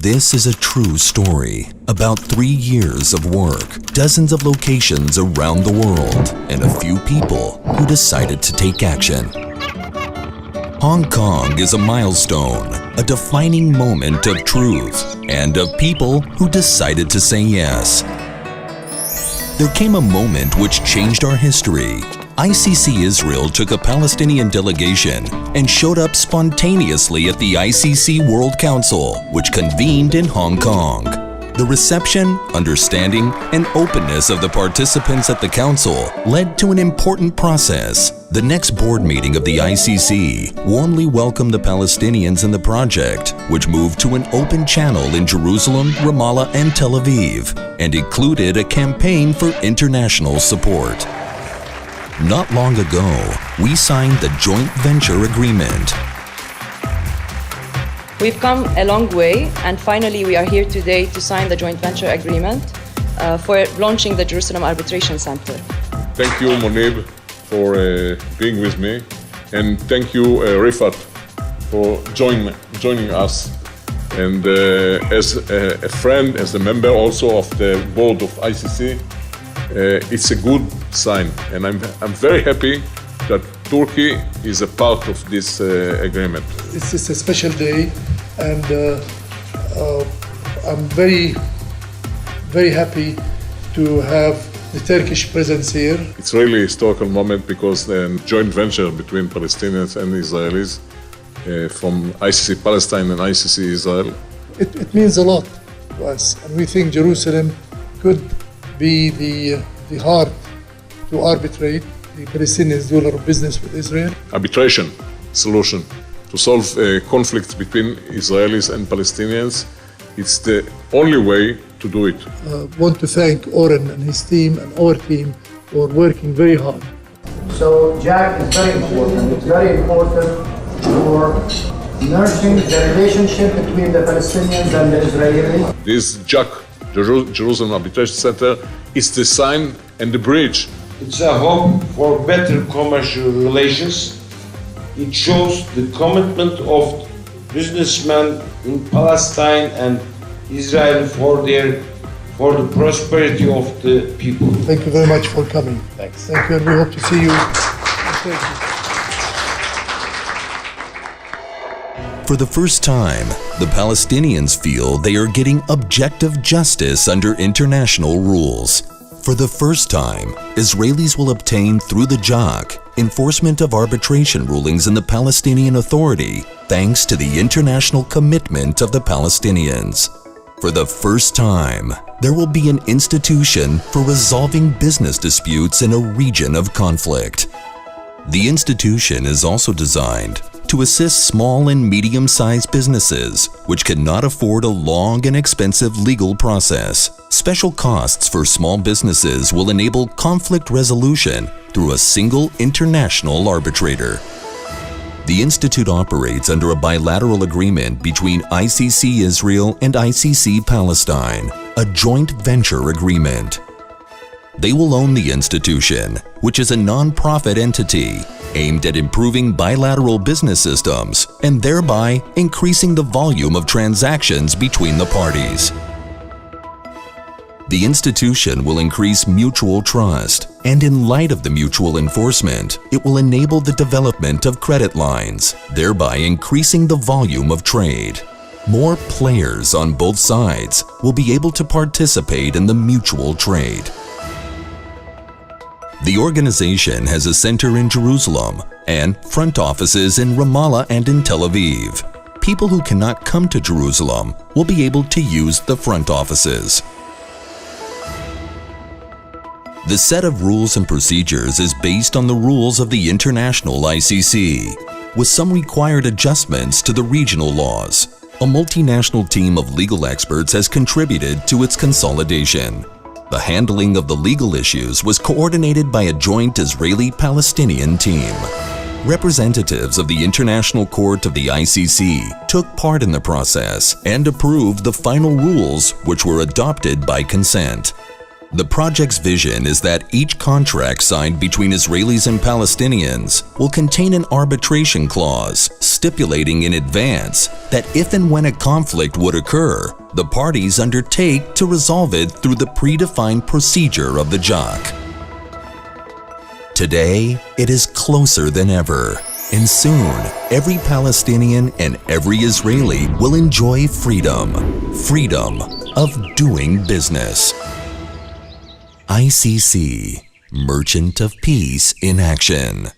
This is a true story about 3 years of work, dozens of locations around the world, and a few people who decided to take action. Hong Kong is a milestone, a defining moment of truth, and of people who decided to say yes. There came a moment which changed our history. ICC Israel took a Palestinian delegation and showed up spontaneously at the ICC World Council, which convened in Hong Kong. The reception, understanding, and openness of the participants at the council led to an important process. The next board meeting of the ICC warmly welcomed the Palestinians in the project, which moved to an open channel in Jerusalem, Ramallah, and Tel Aviv, and included a campaign for international support. Not long ago, we signed the joint venture agreement. We've come a long way, and finally we are here today to sign the joint venture agreement for launching the Jerusalem Arbitration Center. Thank you, Monib, for being with me, and thank you, Rifat, for joining us. And as a friend, as a member also of the board of ICC, it's a good sign, and I'm very happy that Turkey is a part of this agreement. It's a special day, and I'm very, very happy to have the Turkish presence here. It's really a historical moment because the joint venture between Palestinians and Israelis from ICC Palestine and ICC Israel. It means a lot to us, and we think Jerusalem could be the heart to arbitrate. The Palestinians do a lot of business with Israel. Arbitration solution to solve conflicts between Israelis and Palestinians. It's the only way to do it. I want to thank Oren and his team and our team for working very hard. So Jack is very important. It's very important for nurturing the relationship between the Palestinians and the Israelis. This JAC, Jerusalem Arbitration Center, is the sign and the bridge. It's a hope for better commercial relations. It shows the commitment of businessmen in Palestine and Israel for the prosperity of the people. Thank you very much for coming. Thanks. Thank you, and we hope to see you. Thank you. For the first time, the Palestinians feel they are getting objective justice under international rules. For the first time, Israelis will obtain through the JAC enforcement of arbitration rulings in the Palestinian Authority, thanks to the international commitment of the Palestinians. For the first time, there will be an institution for resolving business disputes in a region of conflict. The institution is also designed to assist small and medium-sized businesses which cannot afford a long and expensive legal process. Special costs for small businesses will enable conflict resolution through a single international arbitrator. The Institute operates under a bilateral agreement between ICC Israel and ICC Palestine, a joint venture agreement. They will own the institution, which is a non-profit entity aimed at improving bilateral business systems and thereby increasing the volume of transactions between the parties. The institution will increase mutual trust, and in light of the mutual enforcement, it will enable the development of credit lines, thereby increasing the volume of trade. More players on both sides will be able to participate in the mutual trade. The organization has a center in Jerusalem and front offices in Ramallah and in Tel Aviv. People who cannot come to Jerusalem will be able to use the front offices. The set of rules and procedures is based on the rules of the international ICC, with some required adjustments to the regional laws. A multinational team of legal experts has contributed to its consolidation. The handling of the legal issues was coordinated by a joint Israeli-Palestinian team. Representatives of the International Court of the ICC took part in the process and approved the final rules, which were adopted by consent. The project's vision is that each contract signed between Israelis and Palestinians will contain an arbitration clause stipulating in advance that if and when a conflict would occur, the parties undertake to resolve it through the predefined procedure of the JAC. Today, it is closer than ever, and soon, every Palestinian and every Israeli will enjoy freedom of doing business. ICC, Merchant of Peace in Action.